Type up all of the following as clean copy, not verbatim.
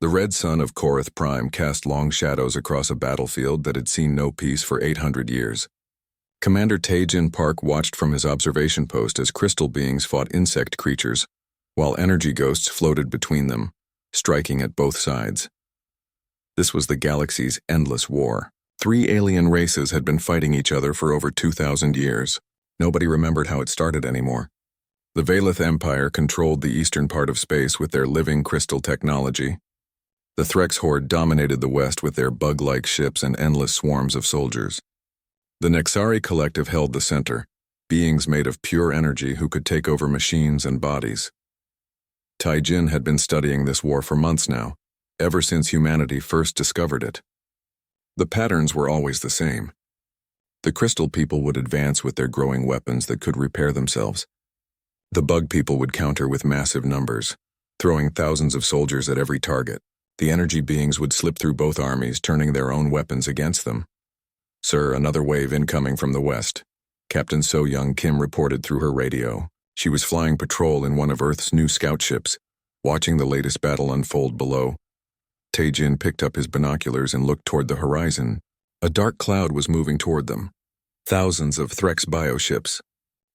The red sun of Korath Prime cast long shadows across a battlefield that had seen no peace for 800 years. Commander Tae-Jin Park watched from his observation post as crystal beings fought insect creatures, while energy ghosts floated between them, striking at both sides. This was the galaxy's endless war. 3 alien races had been fighting each other for over 2,000 years. Nobody remembered how it started anymore. The Valeth Empire controlled the eastern part of space with their living crystal technology. The Threx Horde dominated the west with their bug-like ships and endless swarms of soldiers. The Nexari Collective held the center, beings made of pure energy who could take over machines and bodies. Tae-Jin had been studying this war for months now, ever since humanity first discovered it. The patterns were always the same. The crystal people would advance with their growing weapons that could repair themselves. The bug people would counter with massive numbers, throwing thousands of soldiers at every target. The energy beings would slip through both armies, turning their own weapons against them. "Sir, another wave incoming from the west," Captain So-Young Kim reported through her radio. She was flying patrol in one of Earth's new scout ships, watching the latest battle unfold below. Tae-Jin picked up his binoculars and looked toward the horizon. A dark cloud was moving toward them. Thousands of Threx bioships.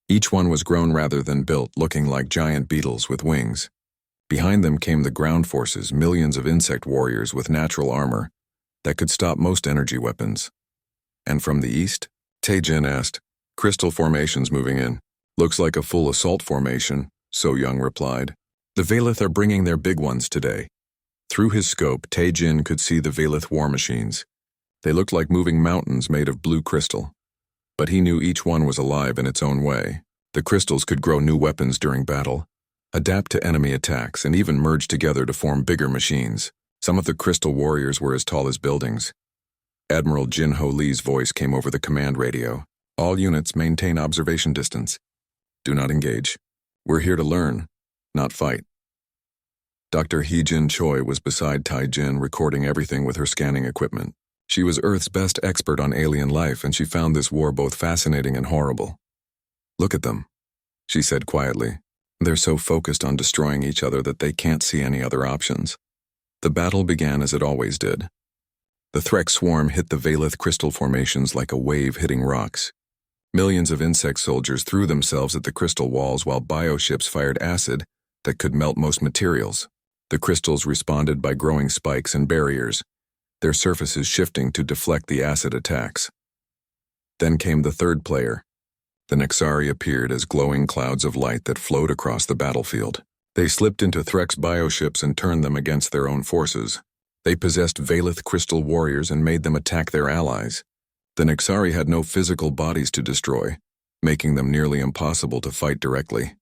Each one was grown rather than built, looking like giant beetles with wings. Behind them came the ground forces, millions of insect warriors with natural armor that could stop most energy weapons. "And from the east?" Tae-Jin asked. "Crystal formations moving in. Looks like a full assault formation," So-Young replied. "The Valeth are bringing their big ones today." Through his scope, Tae-Jin could see the Valeth war machines. They looked like moving mountains made of blue crystal. But he knew each one was alive in its own way. The crystals could grow new weapons during battle, adapt to enemy attacks, and even merge together to form bigger machines. Some of the crystal warriors were as tall as buildings. Admiral Jin-Ho Lee's voice came over the command radio. "All units maintain observation distance. Do not engage. We're here to learn, not fight." Dr. Hee-Jin Choi was beside Tae-Jin, recording everything with her scanning equipment. She was Earth's best expert on alien life, and she found this war both fascinating and horrible. "Look at them," she said quietly. "They're so focused on destroying each other that they can't see any other options." The battle began as it always did. The Threx swarm hit the Valeth crystal formations like a wave hitting rocks. Millions of insect soldiers threw themselves at the crystal walls while bioships fired acid that could melt most materials. The crystals responded by growing spikes and barriers, their surfaces shifting to deflect the acid attacks. Then came the third player. The Nexari appeared as glowing clouds of light that flowed across the battlefield. They slipped into Threx bioships and turned them against their own forces. They possessed Valeth crystal warriors and made them attack their allies. The Nexari had no physical bodies to destroy, making them nearly impossible to fight directly.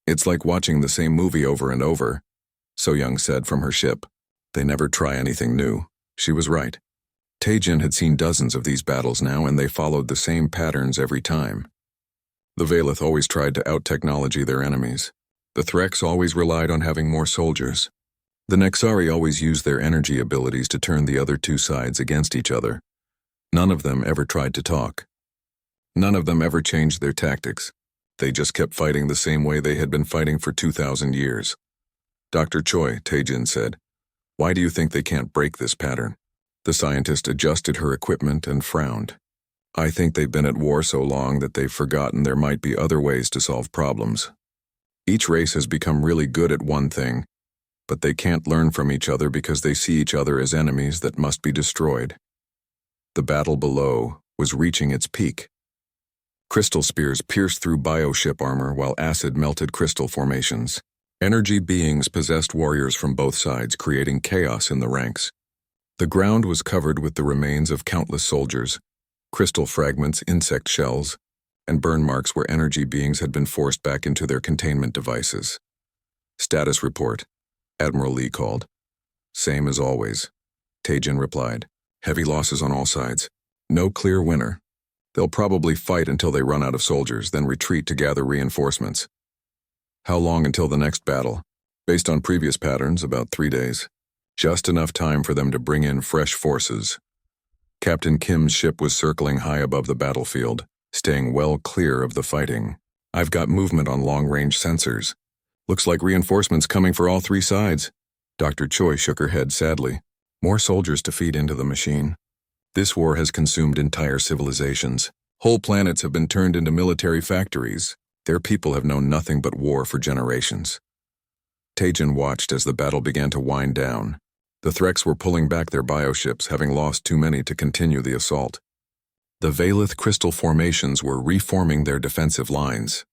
"It's like watching the same movie over and over," So-Young said from her ship. "They never try anything new." She was right. Tae-Jin had seen dozens of these battles now, and they followed the same patterns every time. The Valeth always tried to out-technology their enemies. The Threx always relied on having more soldiers. The Nexari always used their energy abilities to turn the other two sides against each other. None of them ever tried to talk. None of them ever changed their tactics. They just kept fighting the same way they had been fighting for 2,000 years. "Dr. Choi," Tae-Jin said, "why do you think they can't break this pattern?" The scientist adjusted her equipment and frowned. "I think they've been at war so long that they've forgotten there might be other ways to solve problems. Each race has become really good at one thing, but they can't learn from each other because they see each other as enemies that must be destroyed." The battle below was reaching its peak. Crystal spears pierced through bioship armor while acid melted crystal formations. Energy beings possessed warriors from both sides, creating chaos in the ranks. The ground was covered with the remains of countless soldiers, crystal fragments, insect shells, and burn marks where energy beings had been forced back into their containment devices. "Status report," Admiral Lee called. "Same as always," Tae-Jin replied. "Heavy losses on all sides. No clear winner. They'll probably fight until they run out of soldiers, then retreat to gather reinforcements." "How long until the next battle?" "Based on previous patterns, about 3 days. Just enough time for them to bring in fresh forces." Captain Kim's ship was circling high above the battlefield, staying well clear of the fighting. "I've got movement on long-range sensors. Looks like reinforcements coming for all 3 sides." Dr. Choi shook her head sadly. More soldiers to feed into the machine. This war has consumed entire civilizations. Whole planets have been turned into military factories. Their people have known nothing but war for generations. Taejin watched as the battle began to wind down. The Threks were pulling back their bioships, having lost too many to continue the assault. The Valith crystal formations were reforming their defensive lines.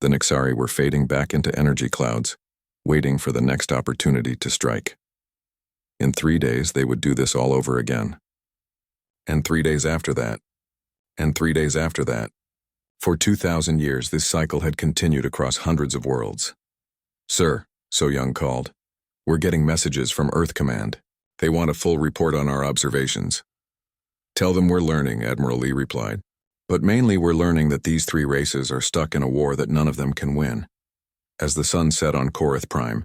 The Nixari were fading back into energy clouds, waiting for the next opportunity to strike. In 3 days, they would do this all over again. And 3 days after that. And 3 days after that. For 2,000 years, this cycle had continued across hundreds of worlds. Sir, So Young called. We're getting messages from Earth Command. They want a full report on our observations. Tell them we're learning, Admiral Lee replied. But mainly we're learning that these 3 races are stuck in a war that none of them can win. As the sun set on Korath Prime,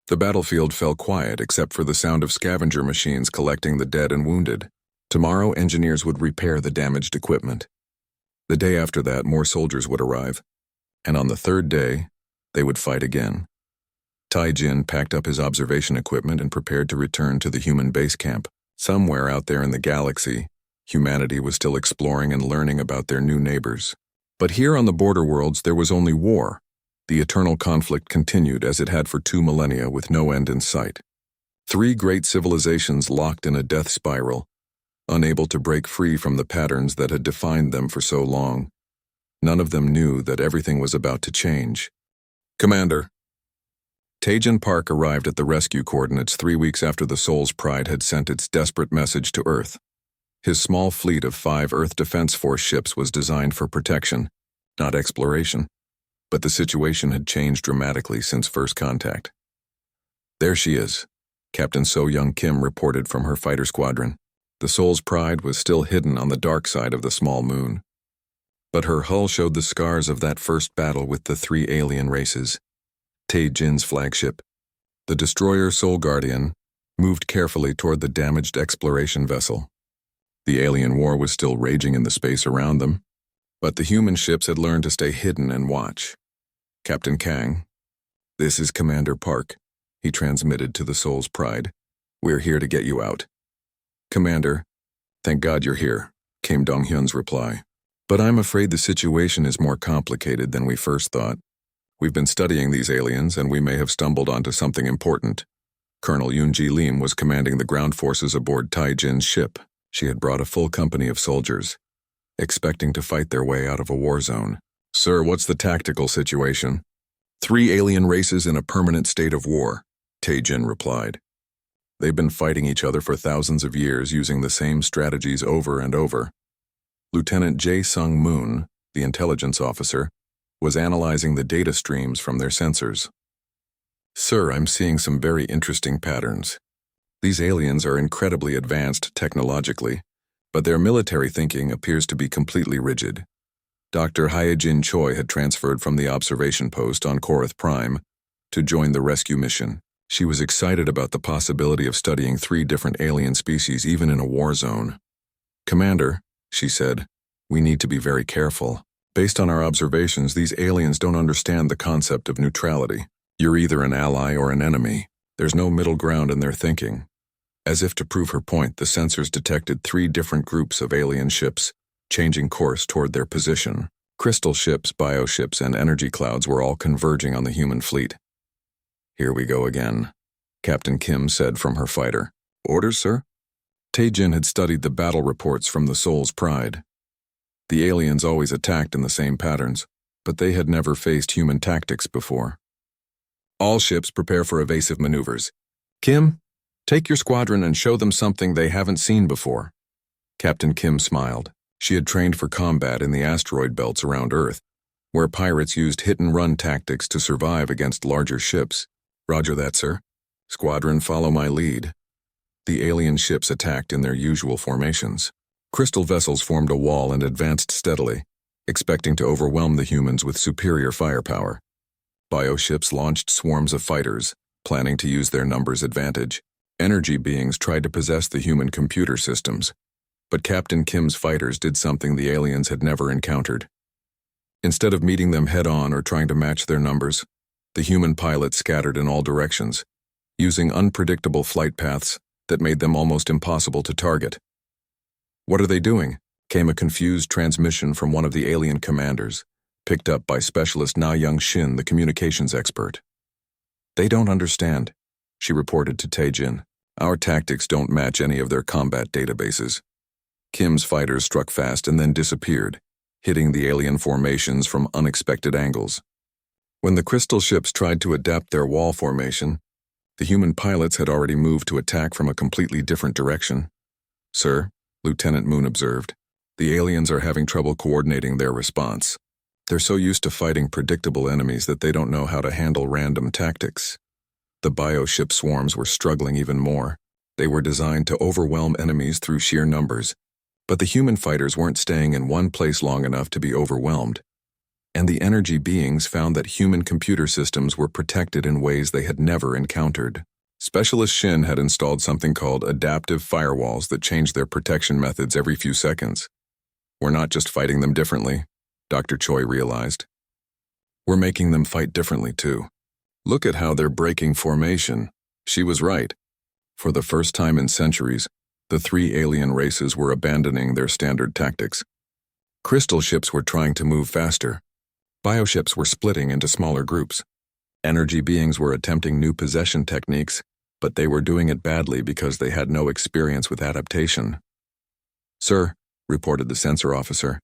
the battlefield fell quiet except for the sound of scavenger machines collecting the dead and wounded. Tomorrow, engineers would repair the damaged equipment. The day after that, more soldiers would arrive. And on the 3rd day, they would fight again. Taejin packed up his observation equipment and prepared to return to the human base camp. Somewhere out there in the galaxy, humanity was still exploring and learning about their new neighbors. But here on the border worlds, there was only war. The eternal conflict continued as it had for 2 millennia with no end in sight. 3 great civilizations locked in a death spiral, unable to break free from the patterns that had defined them for so long. None of them knew that everything was about to change. Commander. Taejin Park arrived at the rescue coordinates 3 weeks after the Soul's Pride had sent its desperate message to Earth. His small fleet of 5 Earth Defense Force ships was designed for protection, not exploration. But the situation had changed dramatically since first contact. There she is, Captain So Young Kim reported from her fighter squadron. The Soul's Pride was still hidden on the dark side of the small moon. But her hull showed the scars of that first battle with the 3 alien races. Taejin's flagship, the destroyer Soul Guardian, moved carefully toward the damaged exploration vessel. The alien war was still raging in the space around them, but the human ships had learned to stay hidden and watch. Captain Kang, this is Commander Park, he transmitted to the Soul's Pride. We're here to get you out. Commander, thank God you're here, came Donghyun's reply. But I'm afraid the situation is more complicated than we first thought. We've been studying these aliens and we may have stumbled onto something important. Colonel Yoonji Lim was commanding the ground forces aboard Taejin's ship. She had brought a full company of soldiers, expecting to fight their way out of a war zone. Sir, what's the tactical situation? 3 alien races in a permanent state of war, Taejin replied. They've been fighting each other for thousands of years using the same strategies over and over. Lieutenant Jae Sung Moon, the intelligence officer, was analyzing the data streams from their sensors. Sir, I'm seeing some very interesting patterns. These aliens are incredibly advanced technologically, but their military thinking appears to be completely rigid. Dr. Hyejin Choi had transferred from the observation post on Korath Prime to join the rescue mission. She was excited about the possibility of studying 3 different alien species even in a war zone. Commander, she said, we need to be very careful. Based on our observations, these aliens don't understand the concept of neutrality. You're either an ally or an enemy. There's no middle ground in their thinking. As if to prove her point, the sensors detected 3 different groups of alien ships, changing course toward their position. Crystal ships, bioships, and energy clouds were all converging on the human fleet. Here we go again, Captain Kim said from her fighter. Orders, sir? Taejin had studied the battle reports from the Soul's Pride. The aliens always attacked in the same patterns, but they had never faced human tactics before. All ships prepare for evasive maneuvers. Kim, take your squadron and show them something they haven't seen before. Captain Kim smiled. She had trained for combat in the asteroid belts around Earth, where pirates used hit-and-run tactics to survive against larger ships. Roger that, sir. Squadron, follow my lead. The alien ships attacked in their usual formations. Crystal vessels formed a wall and advanced steadily, expecting to overwhelm the humans with superior firepower. Bioships launched swarms of fighters, planning to use their numbers' advantage. Energy beings tried to possess the human computer systems, but Captain Kim's fighters did something the aliens had never encountered. Instead of meeting them head-on or trying to match their numbers, the human pilots scattered in all directions, using unpredictable flight paths that made them almost impossible to target. "What are they doing?" came a confused transmission from one of the alien commanders, picked up by Specialist Na Young Shin, the communications expert. "They don't understand," she reported to Tae-jin. "Our tactics don't match any of their combat databases." Kim's fighters struck fast and then disappeared, hitting the alien formations from unexpected angles. When the crystal ships tried to adapt their wall formation, the human pilots had already moved to attack from a completely different direction. "Sir," Lieutenant Moon observed, "the aliens are having trouble coordinating their response. They're so used to fighting predictable enemies that they don't know how to handle random tactics." The bioship swarms were struggling even more. They were designed to overwhelm enemies through sheer numbers, but the human fighters weren't staying in one place long enough to be overwhelmed. And the energy beings found that human computer systems were protected in ways they had never encountered. Specialist Shin had installed something called adaptive firewalls that changed their protection methods every few seconds. "We're not just fighting them differently," Dr. Choi realized. "We're making them fight differently too. Look at how they're breaking formation." She was right. For the first time in centuries, the three alien races were abandoning their standard tactics. Crystal ships were trying to move faster. Bioships were splitting into smaller groups. Energy beings were attempting new possession techniques, but they were doing it badly because they had no experience with adaptation. "Sir," reported the sensor officer,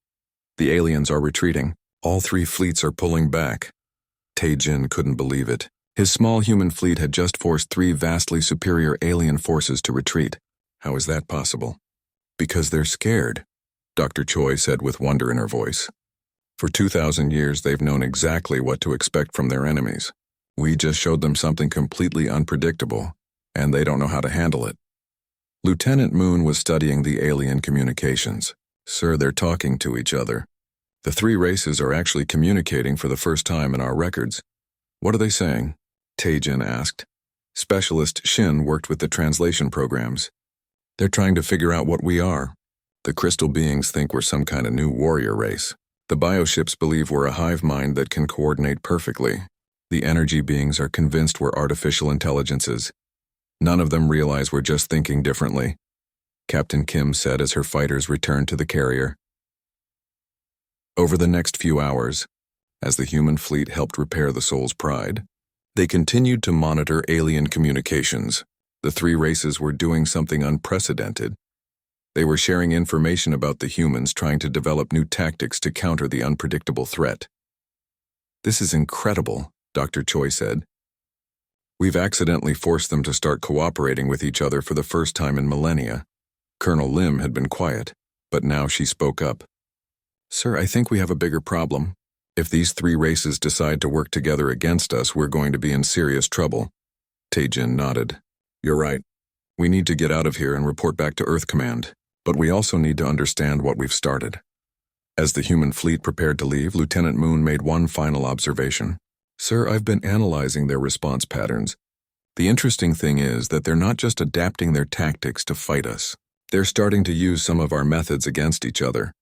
"the aliens are retreating. All three fleets are pulling back." Tae-jin couldn't believe it. His small human fleet had just forced three vastly superior alien forces to retreat. How is that possible? "Because they're scared," Dr. Choi said with wonder in her voice. "For 2,000 years they've known exactly what to expect from their enemies. We just showed them something completely unpredictable, and they don't know how to handle it." Lieutenant Moon was studying the alien communications. "Sir, they're talking to each other. The three races are actually communicating for the first time in our records." "What are they saying?" Tae-jin asked. Specialist Shin worked with the translation programs. "They're trying to figure out what we are. The crystal beings think we're some kind of new warrior race. The bioships believe we're a hive mind that can coordinate perfectly. The energy beings are convinced we're artificial intelligences. None of them realize we're just thinking differently," Captain Kim said as her fighters returned to the carrier. Over the next few hours, as the human fleet helped repair the Soul's Pride, they continued to monitor alien communications. The three races were doing something unprecedented. They were sharing information about the humans trying to develop new tactics to counter the unpredictable threat. "This is incredible," Dr. Choi said. "We've accidentally forced them to start cooperating with each other for the first time in millennia." Colonel Lim had been quiet, but now she spoke up. "Sir, I think we have a bigger problem. If these three races decide to work together against us, we're going to be in serious trouble." Tae-jin nodded. "You're right. We need to get out of here and report back to Earth Command, but we also need to understand what we've started." As the human fleet prepared to leave, Lieutenant Moon made one final observation. "Sir, I've been analyzing their response patterns. The interesting thing is that they're not just adapting their tactics to fight us. They're starting to use some of our methods against each other."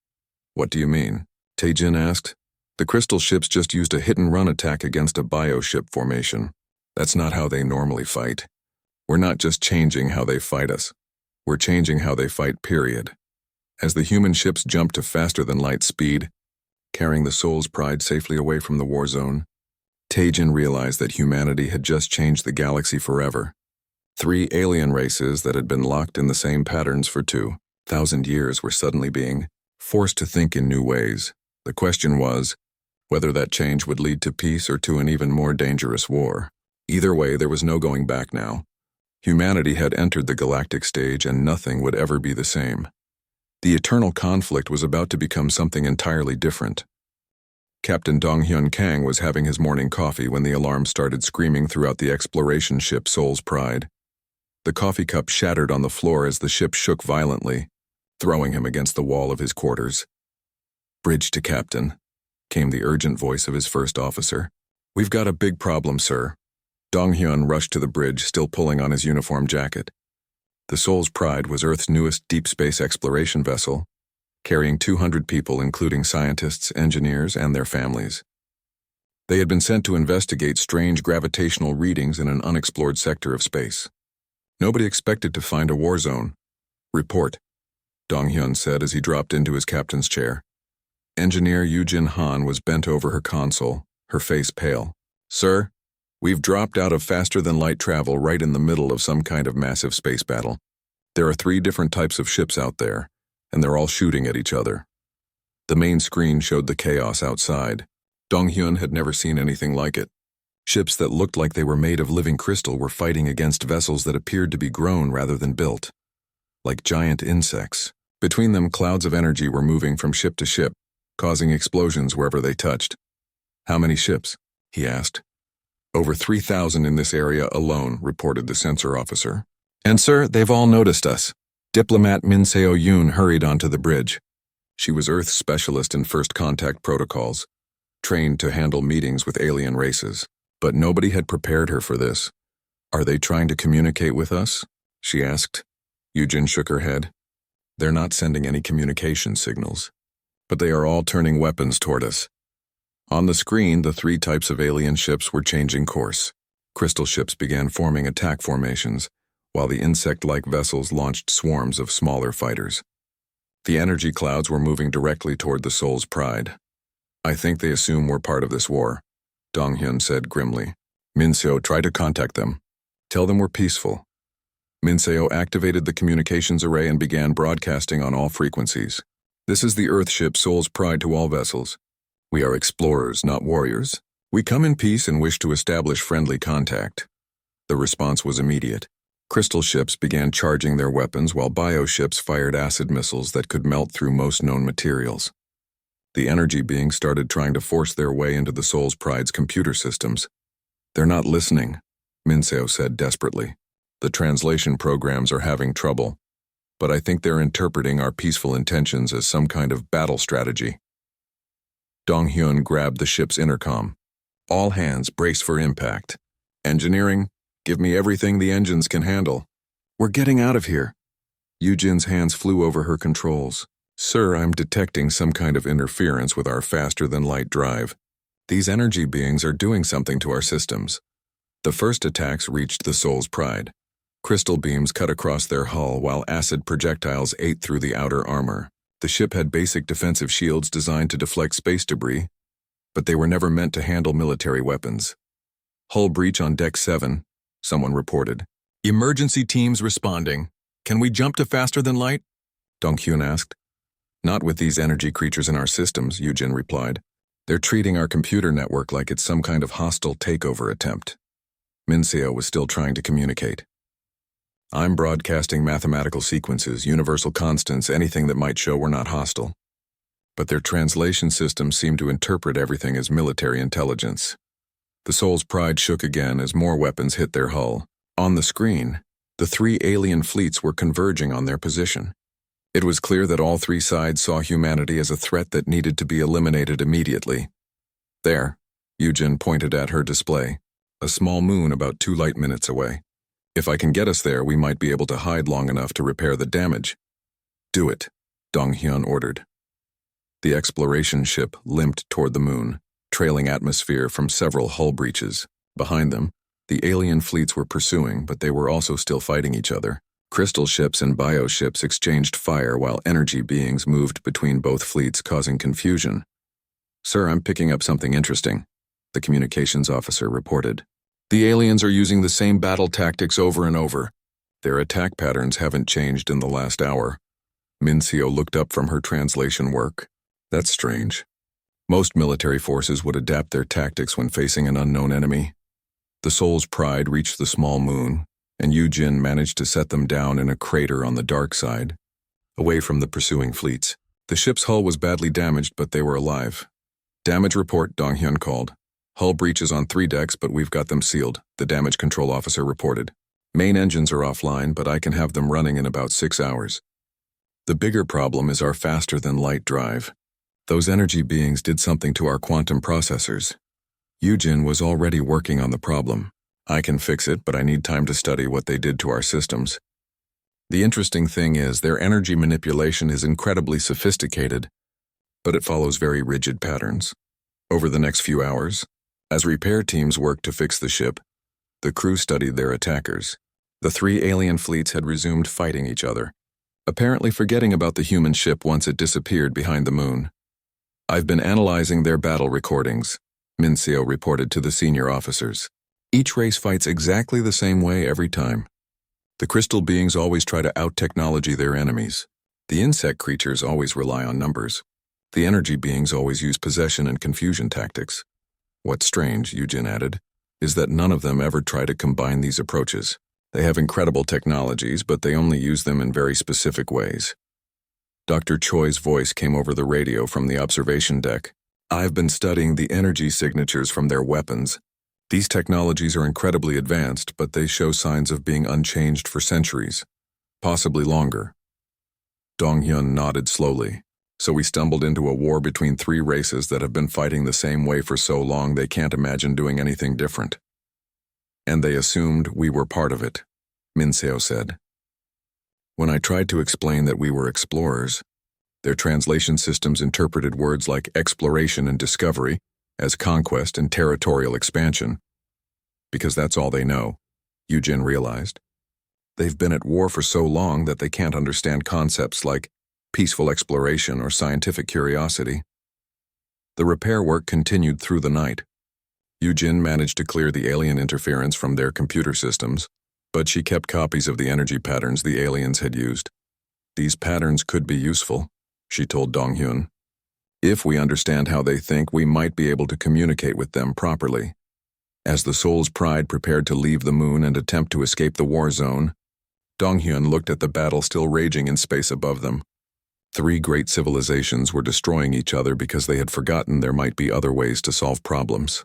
"What do you mean?" Tae-jin asked. "The crystal ships just used a hit-and-run attack against a bioship formation. That's not how they normally fight. We're not just changing how they fight us. We're changing how they fight, period." As the human ships jumped to faster-than-light speed, carrying the Soul's Pride safely away from the war zone, Tae-jin realized that humanity had just changed the galaxy forever. Three alien races that had been locked in the same patterns for 2,000 years were suddenly being forced to think in new ways. The question was whether that change would lead to peace or to an even more dangerous war. Either way, there was no going back now. Humanity had entered the galactic stage and nothing would ever be the same. The eternal conflict was about to become something entirely different. Captain Dong-hyun Kang was having his morning coffee when the alarm started screaming throughout the exploration ship Soul's Pride. The coffee cup shattered on the floor as the ship shook violently, throwing him against the wall of his quarters. "Bridge to Captain," came the urgent voice of his first officer. "We've got a big problem, sir." Dong-hyun rushed to the bridge, still pulling on his uniform jacket. The Soul's Pride was Earth's newest deep space exploration vessel, carrying 200 people including scientists, engineers, and their families. They had been sent to investigate strange gravitational readings in an unexplored sector of space. Nobody expected to find a war zone. Report, Dong-hyun said as he dropped into his captain's chair. Engineer Yoo-jin Han was bent over her console, her face pale. Sir, we've dropped out of faster-than-light travel right in the middle of some kind of massive space battle. There are 3 different types of ships out there, and they're all shooting at each other. The main screen showed the chaos outside. Dong-hyun had never seen anything like it. Ships that looked like they were made of living crystal were fighting against vessels that appeared to be grown rather than built, like giant insects. Between them, clouds of energy were moving from ship to ship, causing explosions wherever they touched. How many ships? He asked. Over 3,000 in this area alone, reported the sensor officer. And sir, they've all noticed us. Diplomat Min Seo-yoon hurried onto the bridge. She was Earth's specialist in first contact protocols, trained to handle meetings with alien races. But nobody had prepared her for this. Are they trying to communicate with us? She asked. Yoo-jin shook her head. They're not sending any communication signals, but they are all turning weapons toward us. On the screen, the 3 types of alien ships were changing course. Crystal ships began forming attack formations, while the insect-like vessels launched swarms of smaller fighters. The energy clouds were moving directly toward the Soul's Pride. I think they assume we're part of this war, Dong-hyun said grimly. Min-seo, try to contact them. Tell them we're peaceful. Min-seo activated the communications array and began broadcasting on all frequencies. This is the Earth ship Soul's Pride to all vessels. We are explorers, not warriors. We come in peace and wish to establish friendly contact. The response was immediate. Crystal ships began charging their weapons while bioships fired acid missiles that could melt through most known materials. The energy beings started trying to force their way into the Soul's Pride's computer systems. They're not listening, Min-seo said desperately. The translation programs are having trouble, but I think they're interpreting our peaceful intentions as some kind of battle strategy. Dong-hyun grabbed the ship's intercom. All hands, brace for impact. Engineering, give me everything the engines can handle. We're getting out of here. Yoo-jin's hands flew over her controls. Sir, I'm detecting some kind of interference with our faster-than-light drive. These energy beings are doing something to our systems. The first attacks reached the Soul's Pride. Crystal beams cut across their hull while acid projectiles ate through the outer armor. The ship had basic defensive shields designed to deflect space debris, but they were never meant to handle military weapons. Hull breach on Deck 7, someone reported. Emergency teams responding. Can we jump to faster than light? Dong-hyun asked. Not with these energy creatures in our systems, Yoo-jin replied. They're treating our computer network like it's some kind of hostile takeover attempt. Min-seo was still trying to communicate. I'm broadcasting mathematical sequences, universal constants, anything that might show we're not hostile. But their translation systems seem to interpret everything as military intelligence. The Soul's Pride shook again as more weapons hit their hull. On the screen, the 3 alien fleets were converging on their position. It was clear that all 3 sides saw humanity as a threat that needed to be eliminated immediately. There, Yoo-jin pointed at her display, a small moon about 2 light minutes away. If I can get us there, we might be able to hide long enough to repair the damage. Do it, Dong-hyun ordered. The exploration ship limped toward the moon, trailing atmosphere from several hull breaches. Behind them, the alien fleets were pursuing, but they were also still fighting each other. Crystal ships and bioships exchanged fire while energy beings moved between both fleets, causing confusion. Sir, I'm picking up something interesting, the communications officer reported. The aliens are using the same battle tactics over and over. Their attack patterns haven't changed in the last hour. Min-seo looked up from her translation work. That's strange. Most military forces would adapt their tactics when facing an unknown enemy. The Soul's Pride reached the small moon, and Yoo-jin managed to set them down in a crater on the dark side, away from the pursuing fleets. The ship's hull was badly damaged, but they were alive. Damage report, Dong-hyun called. Hull breaches on 3 decks, but we've got them sealed, the damage control officer reported. Main engines are offline, but I can have them running in about 6 hours. The bigger problem is our faster-than-light drive. Those energy beings did something to our quantum processors. Yoo-jin was already working on the problem. I can fix it, but I need time to study what they did to our systems. The interesting thing is their energy manipulation is incredibly sophisticated, but it follows very rigid patterns. Over the next few hours, As repair teams worked to fix the ship, the crew studied their attackers. The three alien fleets had resumed fighting each other, apparently forgetting about the human ship once it disappeared behind the moon. "I've been analyzing their battle recordings," Mincio reported to the senior officers. "Each race fights exactly the same way every time. The crystal beings always try to out-technology their enemies. The insect creatures always rely on numbers. The energy beings always use possession and confusion tactics. What's strange," Yujin added, "is that none of them ever try to combine these approaches. They have incredible technologies, but they only use them in very specific ways." Dr. Choi's voice came over the radio from the observation deck. "I've been studying the energy signatures from their weapons. These technologies are incredibly advanced, but they show signs of being unchanged for centuries, possibly longer." Donghyun nodded slowly. "So we stumbled into a war between three races that have been fighting the same way for so long they can't imagine doing anything different. And they assumed we were part of it," Mincio said. "When I tried to explain that we were explorers, their translation systems interpreted words like exploration and discovery as conquest and territorial expansion. Because that's all they know," Yujin realized. "They've been at war for so long that they can't understand concepts like peaceful exploration or scientific curiosity." The repair work continued through the night. Yujin managed to clear the alien interference from their computer systems, but she kept copies of the energy patterns the aliens had used. "These patterns could be useful," she told Donghyun. "If we understand how they think, we might be able to communicate with them properly." As the Soul's Pride prepared to leave the moon and attempt to escape the war zone, Donghyun looked at the battle still raging in space above them. Three great civilizations were destroying each other because they had forgotten there might be other ways to solve problems.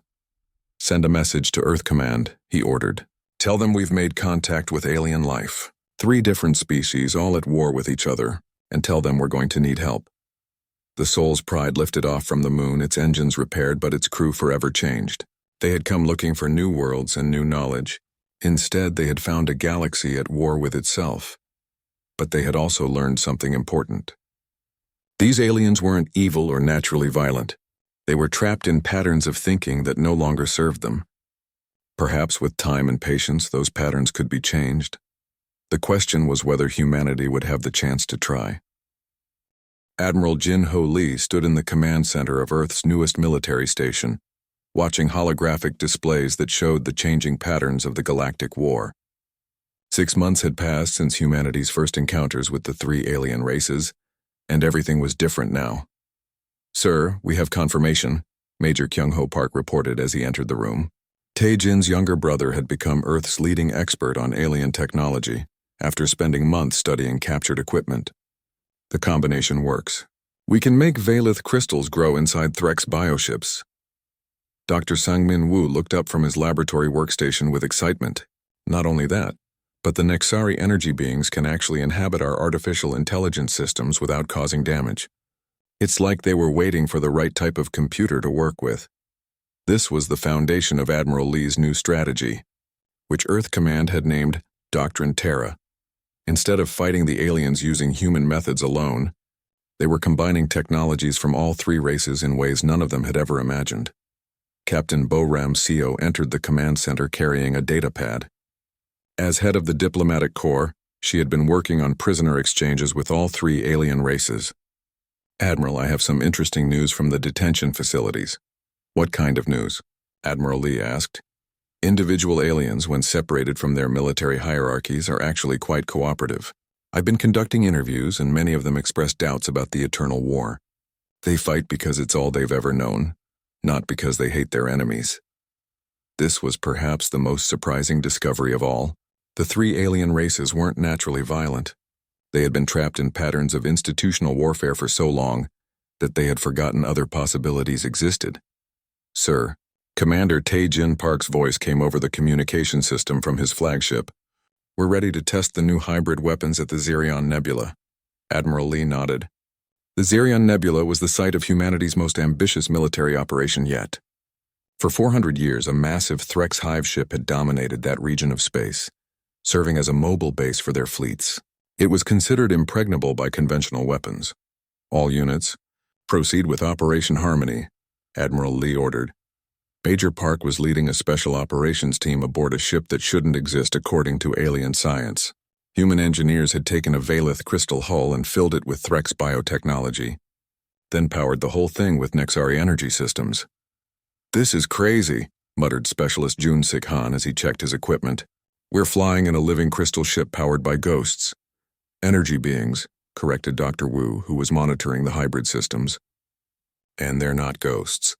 "Send a message to Earth Command," he ordered. "Tell them we've made contact with alien life. 3 different species all at war with each other, and tell them we're going to need help." The Soul's Pride lifted off from the moon, its engines repaired, but its crew forever changed. They had come looking for new worlds and new knowledge. Instead, they had found a galaxy at war with itself. But they had also learned something important. These aliens weren't evil or naturally violent. They were trapped in patterns of thinking that no longer served them. Perhaps with time and patience, those patterns could be changed. The question was whether humanity would have the chance to try. Admiral Jin-Ho Lee stood in the command center of Earth's newest military station, watching holographic displays that showed the changing patterns of the Galactic War. 6 months had passed since humanity's first encounters with the 3 alien races, and everything was different now. "Sir, we have confirmation," Major Kyung-Ho Park reported as he entered the room. Tae-jin's younger brother had become Earth's leading expert on alien technology after spending months studying captured equipment. "The combination works. We can make Valith crystals grow inside Threx bioships." Dr. Sang-Min Woo looked up from his laboratory workstation with excitement. "Not only that, but the Nexari energy beings can actually inhabit our artificial intelligence systems without causing damage. It's like they were waiting for the right type of computer to work with." This was the foundation of Admiral Lee's new strategy, which Earth Command had named Doctrine Terra. Instead of fighting the aliens using human methods alone, they were combining technologies from all 3 races in ways none of them had ever imagined. Captain Bo-Ram Seo entered the command center carrying a data pad. As head of the diplomatic corps, she had been working on prisoner exchanges with all 3 alien races. "Admiral, I have some interesting news from the detention facilities." "What kind of news?" Admiral Lee asked. "Individual aliens, when separated from their military hierarchies, are actually quite cooperative. I've been conducting interviews, and many of them expressed doubts about the eternal war. They fight because it's all they've ever known, not because they hate their enemies." This was perhaps the most surprising discovery of all. The 3 alien races weren't naturally violent. They had been trapped in patterns of institutional warfare for so long that they had forgotten other possibilities existed. "Sir," Commander Tae-Jin Park's voice came over the communication system from his flagship. "We're ready to test the new hybrid weapons at the Zirion Nebula." Admiral Lee nodded. The Zirion Nebula was the site of humanity's most ambitious military operation yet. For 400 years, a massive Threx hive ship had dominated that region of space, serving as a mobile base for their fleets. It was considered impregnable by conventional weapons. "All units, proceed with Operation Harmony," Admiral Lee ordered. Major Park was leading a special operations team aboard a ship that shouldn't exist according to alien science. Human engineers had taken a Valith crystal hull and filled it with Threx biotechnology, then powered the whole thing with Nexari energy systems. "This is crazy," muttered Specialist Jun-Sik Han as he checked his equipment. "We're flying in a living crystal ship powered by ghosts." "Energy beings," corrected Dr. Wu, who was monitoring the hybrid systems. "And they're not ghosts.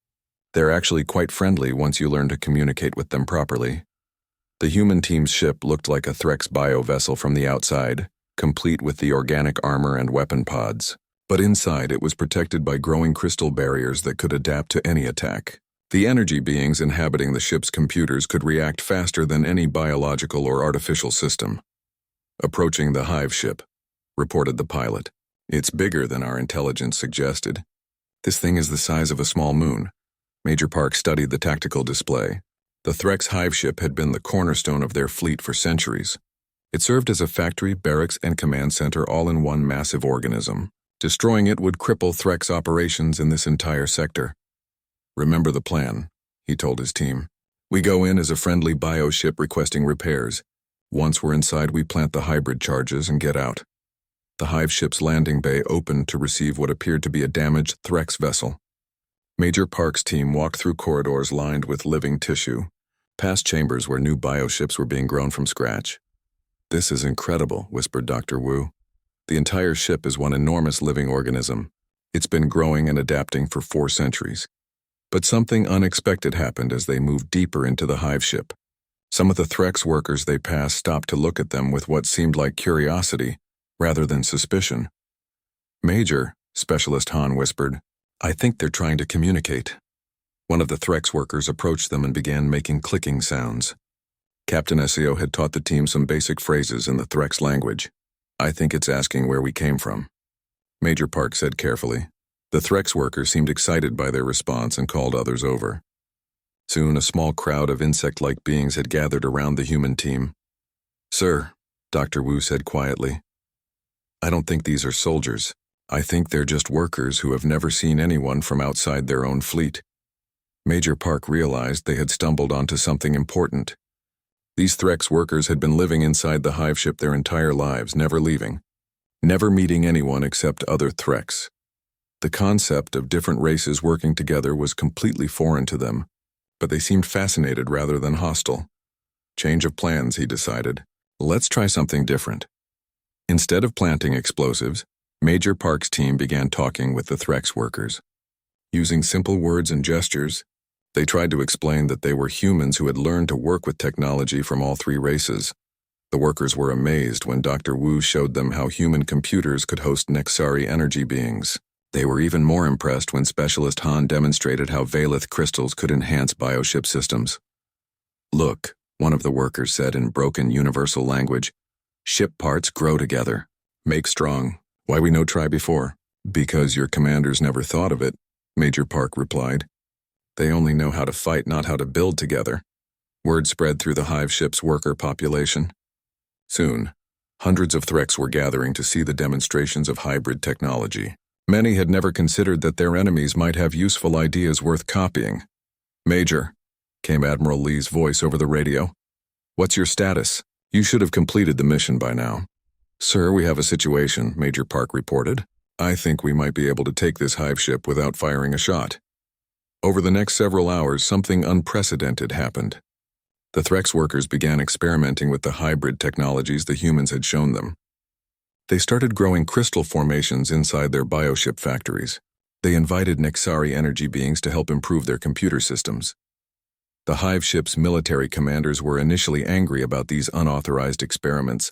They're actually quite friendly once you learn to communicate with them properly." The human team's ship looked like a Threx bio vessel from the outside, complete with the organic armor and weapon pods. But inside it was protected by growing crystal barriers that could adapt to any attack. The energy beings inhabiting the ship's computers could react faster than any biological or artificial system. "Approaching the hive ship," reported the pilot. "It's bigger than our intelligence suggested. This thing is the size of a small moon." Major Park studied the tactical display. The Threx hive ship had been the cornerstone of their fleet for centuries. It served as a factory, barracks, and command center all in one massive organism. Destroying it would cripple Threx operations in this entire sector. "Remember the plan," he told his team. "We go in as a friendly bio ship requesting repairs. Once we're inside, we plant the hybrid charges and get out." The hive ship's landing bay opened to receive what appeared to be a damaged Threx vessel. Major Park's team walked through corridors lined with living tissue, past chambers where new bioships were being grown from scratch. "This is incredible," whispered Dr. Wu. "The entire ship is one enormous living organism. It's been growing and adapting for 4 centuries. But something unexpected happened as they moved deeper into the hive ship. Some of the Threx workers they passed stopped to look at them with what seemed like curiosity, rather than suspicion. "Major," Specialist Han whispered, "I think they're trying to communicate." One of the Threx workers approached them and began making clicking sounds. Captain Seo had taught the team some basic phrases in the Threx language. "I think it's asking where we came from," Major Park said carefully. The Threx worker seemed excited by their response and called others over. Soon a small crowd of insect-like beings had gathered around the human team. "Sir," Dr. Wu said quietly, "I don't think these are soldiers. I think they're just workers who have never seen anyone from outside their own fleet." Major Park realized they had stumbled onto something important. These Threx workers had been living inside the hive ship their entire lives, never leaving, never meeting anyone except other Threx. The concept of different races working together was completely foreign to them, but they seemed fascinated rather than hostile. Change of plans, he decided. Let's try something different. Instead of planting explosives, Major Park's team began talking with the Threx workers. Using simple words and gestures, they tried to explain that they were humans who had learned to work with technology from all 3 races. The workers were amazed when Dr. Wu showed them how human computers could host Nexari energy beings. They were even more impressed when Specialist Han demonstrated how Valith crystals could enhance bioship systems. "Look," one of the workers said in broken universal language, "ship parts grow together. Make strong. Why we no try before?" "Because your commanders never thought of it," Major Park replied. "They only know how to fight, not how to build together." Word spread through the hive ship's worker population. Soon, hundreds of Threx were gathering to see the demonstrations of hybrid technology. Many had never considered that their enemies might have useful ideas worth copying. "Major," came Admiral Lee's voice over the radio. "What's your status? You should have completed the mission by now." "Sir, we have a situation," Major Park reported. "I think we might be able to take this hive ship without firing a shot." Over the next several hours, something unprecedented happened. The Threx workers began experimenting with the hybrid technologies the humans had shown them. They started growing crystal formations inside their bioship factories. They invited Nexari energy beings to help improve their computer systems. The hive ship's military commanders were initially angry about these unauthorized experiments,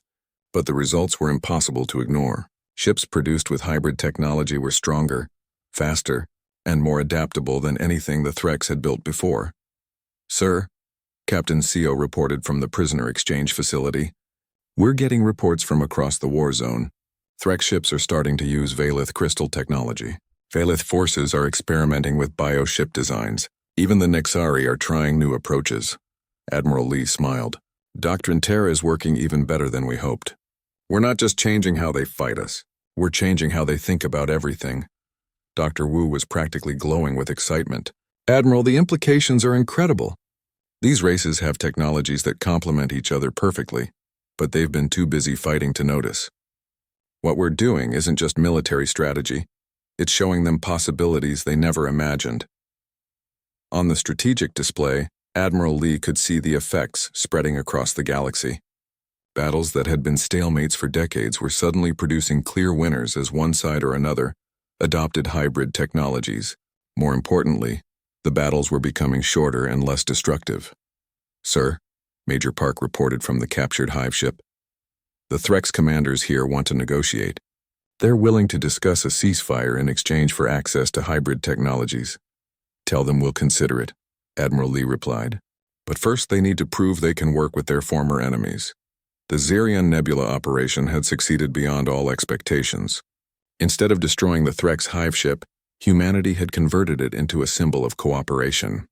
but the results were impossible to ignore. Ships produced with hybrid technology were stronger, faster, and more adaptable than anything the Threx had built before. "Sir," Captain Seo reported from the prisoner exchange facility, "we're getting reports from across the war zone. Threx ships are starting to use Valith crystal technology. Valith forces are experimenting with bioship designs. Even the Nexari are trying new approaches." Admiral Lee smiled. "Doctrine Terra is working even better than we hoped. We're not just changing how they fight us. We're changing how they think about everything." Dr. Wu was practically glowing with excitement. Admiral, the implications are incredible. These races have technologies that complement each other perfectly, but they've been too busy fighting to notice. What we're doing isn't just military strategy, it's showing them possibilities they never imagined. On the strategic display, Admiral Lee could see the effects spreading across the galaxy. Battles that had been stalemates for decades were suddenly producing clear winners as one side or another adopted hybrid technologies. More importantly, the battles were becoming shorter and less destructive. "Sir," Major Park reported from the captured hive ship, "the Threx commanders here want to negotiate. They're willing to discuss a ceasefire in exchange for access to hybrid technologies." "Tell them we'll consider it," Admiral Lee replied. "But first they need to prove they can work with their former enemies." The Zerion Nebula operation had succeeded beyond all expectations. Instead of destroying the Threx hive ship, humanity had converted it into a symbol of cooperation.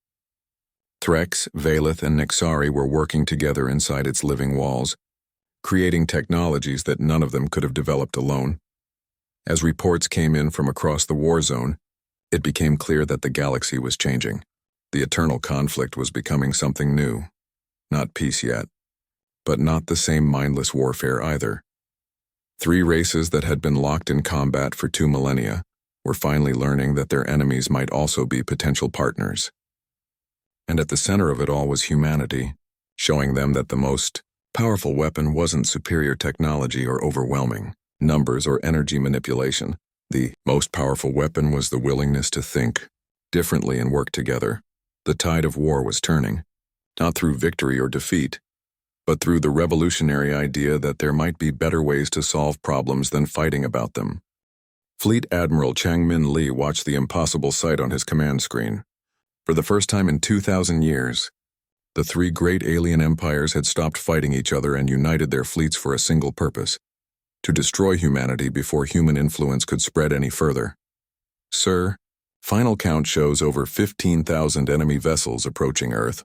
Threx, Valeth, and Nexari were working together inside its living walls, creating technologies that none of them could have developed alone. As reports came in from across the war zone, it became clear that the galaxy was changing. The eternal conflict was becoming something new. Not peace yet, but not the same mindless warfare either. Three races that had been locked in combat for 2 millennia were finally learning that their enemies might also be potential partners. And at the center of it all was humanity, showing them that the most powerful weapon wasn't superior technology or overwhelming numbers or energy manipulation. The most powerful weapon was the willingness to think differently and work together. The tide of war was turning, not through victory or defeat, but through the revolutionary idea that there might be better ways to solve problems than fighting about them. Fleet Admiral Changmin Lee watched the impossible sight on his command screen. For the first time in 2,000 years, the three great alien empires had stopped fighting each other and united their fleets for a single purpose: to destroy humanity before human influence could spread any further. "Sir, final count shows over 15,000 enemy vessels approaching Earth,"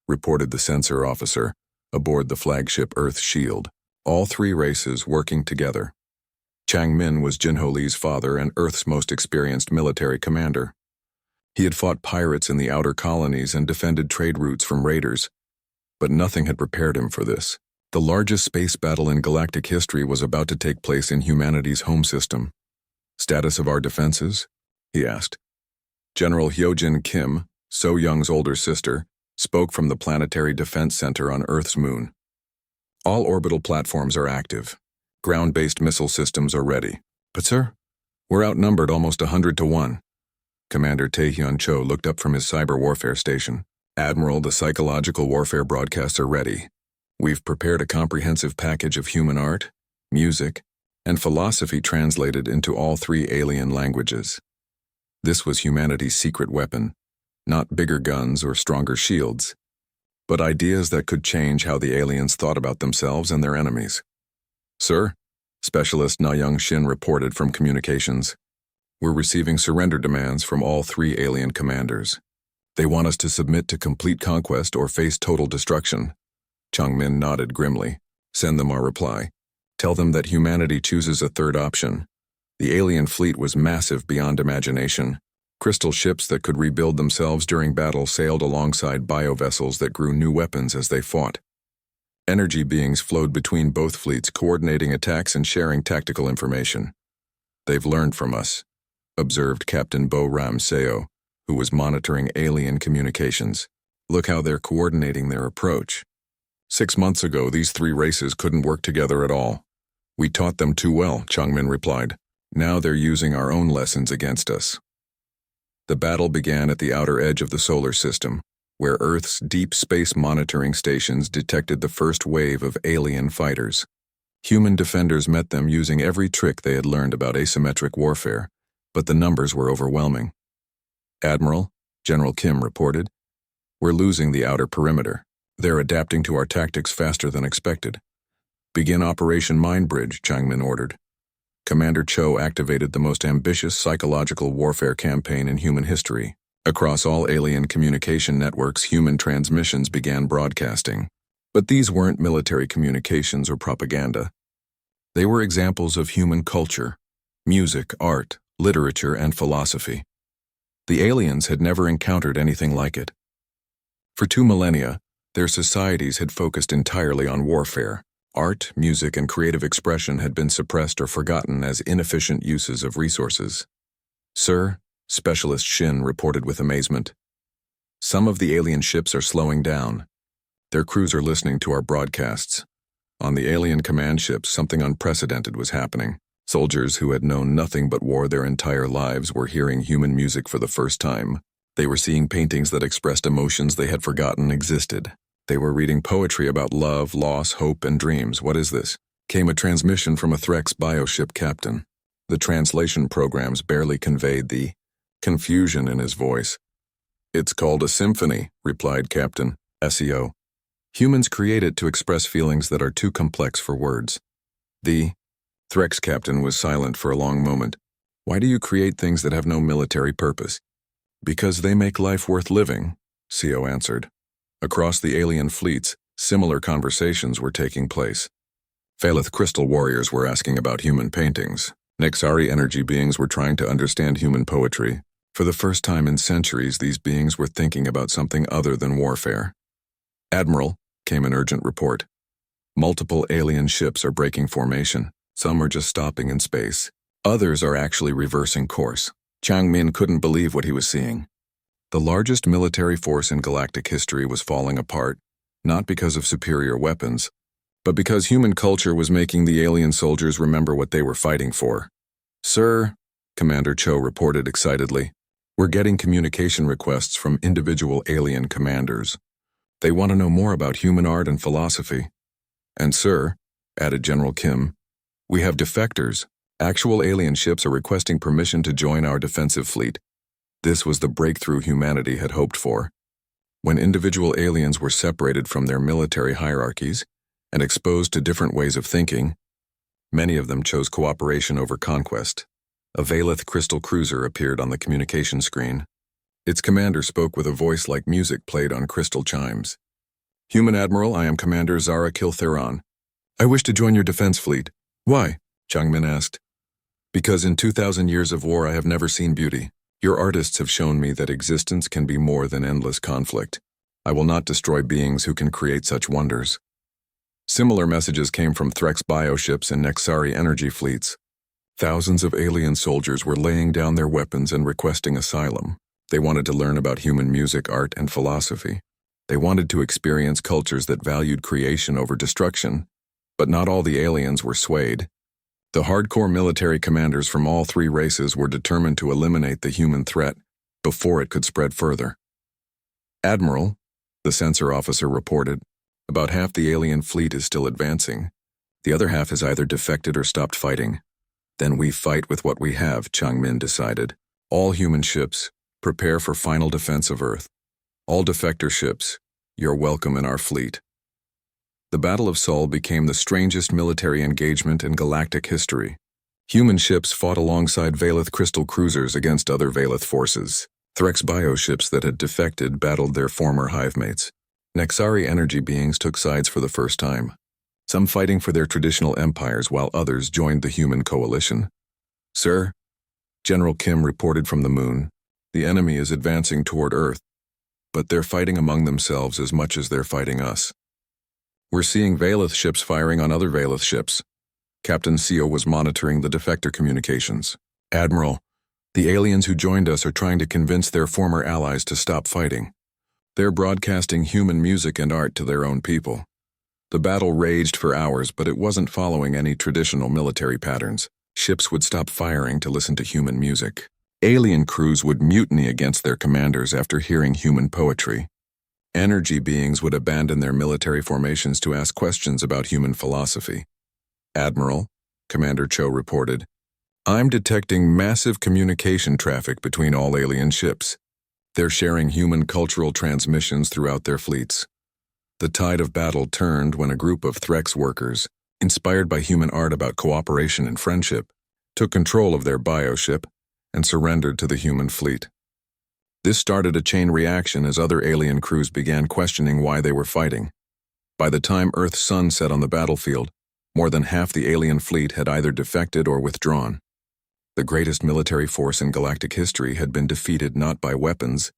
reported the sensor officer aboard the flagship Earth Shield, all three races working together. Chang Min was Jinho Lee's father and Earth's most experienced military commander. He had fought pirates in the outer colonies and defended trade routes from raiders, but nothing had prepared him for this. The largest space battle in galactic history was about to take place in humanity's home system. "Status of our defenses?" he asked. General Hyojin Kim, So Young's older sister, spoke from the Planetary Defense Center on Earth's moon. "All orbital platforms are active. Ground-based missile systems are ready. But sir, we're outnumbered almost 100 to 1. Commander Taehyun Cho looked up from his cyber warfare station. "Admiral, the psychological warfare broadcasts are ready. We've prepared a comprehensive package of human art, music, and philosophy translated into all three alien languages." This was humanity's secret weapon, not bigger guns or stronger shields, but ideas that could change how the aliens thought about themselves and their enemies. "Sir," Specialist Na Young Shin reported from communications, "we're receiving surrender demands from all three alien commanders. They want us to submit to complete conquest or face total destruction." Chang Min nodded grimly. "Send them our reply. Tell them that humanity chooses a third option." The alien fleet was massive beyond imagination. Crystal ships that could rebuild themselves during battle sailed alongside biovessels that grew new weapons as they fought. Energy beings flowed between both fleets, coordinating attacks and sharing tactical information. "They've learned from us," observed Captain Bo Ram Seo, who was monitoring alien communications. "Look how they're coordinating their approach. 6 months ago, these three races couldn't work together at all. We taught them too well," Changmin replied. "Now they're using our own lessons against us." The battle began at the outer edge of the solar system, where Earth's deep space monitoring stations detected the first wave of alien fighters. Human defenders met them using every trick they had learned about asymmetric warfare, but the numbers were overwhelming. "Admiral," General Kim reported, "we're losing the outer perimeter. They're adapting to our tactics faster than expected." "Begin Operation Mindbridge," Changmin ordered. Commander Cho activated the most ambitious psychological warfare campaign in human history. Across all alien communication networks, human transmissions began broadcasting. But these weren't military communications or propaganda. They were examples of human culture, music, art, literature, and philosophy. The aliens had never encountered anything like it. For 2 millennia, their societies had focused entirely on warfare. Art, music, and creative expression had been suppressed or forgotten as inefficient uses of resources. "Sir," Specialist Shin reported with amazement, "some of the alien ships are slowing down. Their crews are listening to our broadcasts." On the alien command ships, something unprecedented was happening. Soldiers who had known nothing but war their entire lives were hearing human music for the first time. They were seeing paintings that expressed emotions they had forgotten existed. They were reading poetry about love, loss, hope, and dreams. "What is this?" came a transmission from a Threx bioship captain. The translation programs barely conveyed the confusion in his voice. "It's called a symphony," replied Captain SEO. "Humans create it to express feelings that are too complex for words." The Threx captain was silent for a long moment. "Why do you create things that have no military purpose?" "Because they make life worth living," CO answered. Across the alien fleets, similar conversations were taking place. Phalith crystal warriors were asking about human paintings. Nexari energy beings were trying to understand human poetry. For the first time in centuries, these beings were thinking about something other than warfare. "Admiral," came an urgent report. "Multiple alien ships are breaking formation. Some are just stopping in space. Others are actually reversing course." Chang Min couldn't believe what he was seeing. The largest military force in galactic history was falling apart, not because of superior weapons, but because human culture was making the alien soldiers remember what they were fighting for. "Sir," Commander Cho reported excitedly, "we're getting communication requests from individual alien commanders. They want to know more about human art and philosophy. And sir," added General Kim, "we have defectors. Actual alien ships are requesting permission to join our defensive fleet." This was the breakthrough humanity had hoped for. When individual aliens were separated from their military hierarchies and exposed to different ways of thinking, many of them chose cooperation over conquest. A Valith crystal cruiser appeared on the communication screen. Its commander spoke with a voice like music played on crystal chimes. "Human Admiral, I am Commander Zara Kiltheron. I wish to join your defense fleet." "Why?" Changmin asked. "Because in 2,000 years of war I have never seen beauty. Your artists have shown me that existence can be more than endless conflict. I will not destroy beings who can create such wonders." Similar messages came from Threx bioships and Nexari energy fleets. Thousands of alien soldiers were laying down their weapons and requesting asylum. They wanted to learn about human music, art, and philosophy. They wanted to experience cultures that valued creation over destruction, but not all the aliens were swayed. The hardcore military commanders from all 3 races were determined to eliminate the human threat before it could spread further. "Admiral," the sensor officer reported, "about half the alien fleet is still advancing. The other half has either defected or stopped fighting." "Then we fight with what we have," Changmin decided. "All human ships, prepare for final defense of Earth. All defector ships, you're welcome in our fleet." The Battle of Sol became the strangest military engagement in galactic history. Human ships fought alongside Valith crystal cruisers against other Valith forces. Threx bioships that had defected battled their former hivemates. Nexari energy beings took sides for the first time, some fighting for their traditional empires while others joined the human coalition. "Sir," General Kim reported from the moon, "the enemy is advancing toward Earth, but they're fighting among themselves as much as they're fighting us. We're seeing Valith ships firing on other Valith ships." Captain Seo was monitoring the defector communications. "Admiral, the aliens who joined us are trying to convince their former allies to stop fighting. They're broadcasting human music and art to their own people." The battle raged for hours, but it wasn't following any traditional military patterns. Ships would stop firing to listen to human music. Alien crews would mutiny against their commanders after hearing human poetry. Energy beings would abandon their military formations to ask questions about human philosophy. "Admiral," Commander Cho reported, "I'm detecting massive communication traffic between all alien ships. They're sharing human cultural transmissions throughout their fleets." The tide of battle turned when a group of Threx workers, inspired by human art about cooperation and friendship, took control of their bioship and surrendered to the human fleet. This started a chain reaction as other alien crews began questioning why they were fighting. By the time Earth's sun set on the battlefield, more than half the alien fleet had either defected or withdrawn. The greatest military force in galactic history had been defeated not by weapons,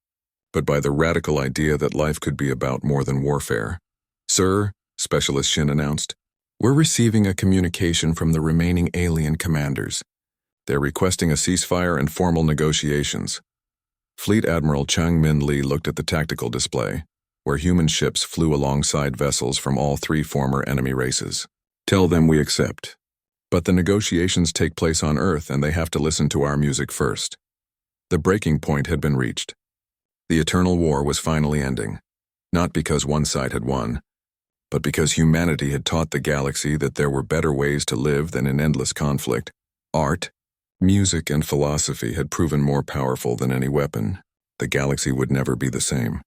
but by the radical idea that life could be about more than warfare. "Sir," Specialist Shin announced, "we're receiving a communication from the remaining alien commanders. They're requesting a ceasefire and formal negotiations." Fleet Admiral Chang Min Li looked at the tactical display, where human ships flew alongside vessels from all three former enemy races. "Tell them we accept. But the negotiations take place on Earth and they have to listen to our music first." The breaking point had been reached. The eternal war was finally ending, not because one side had won, but because humanity had taught the galaxy that there were better ways to live than in endless conflict. Art, music, and philosophy had proven more powerful than any weapon. The galaxy would never be the same.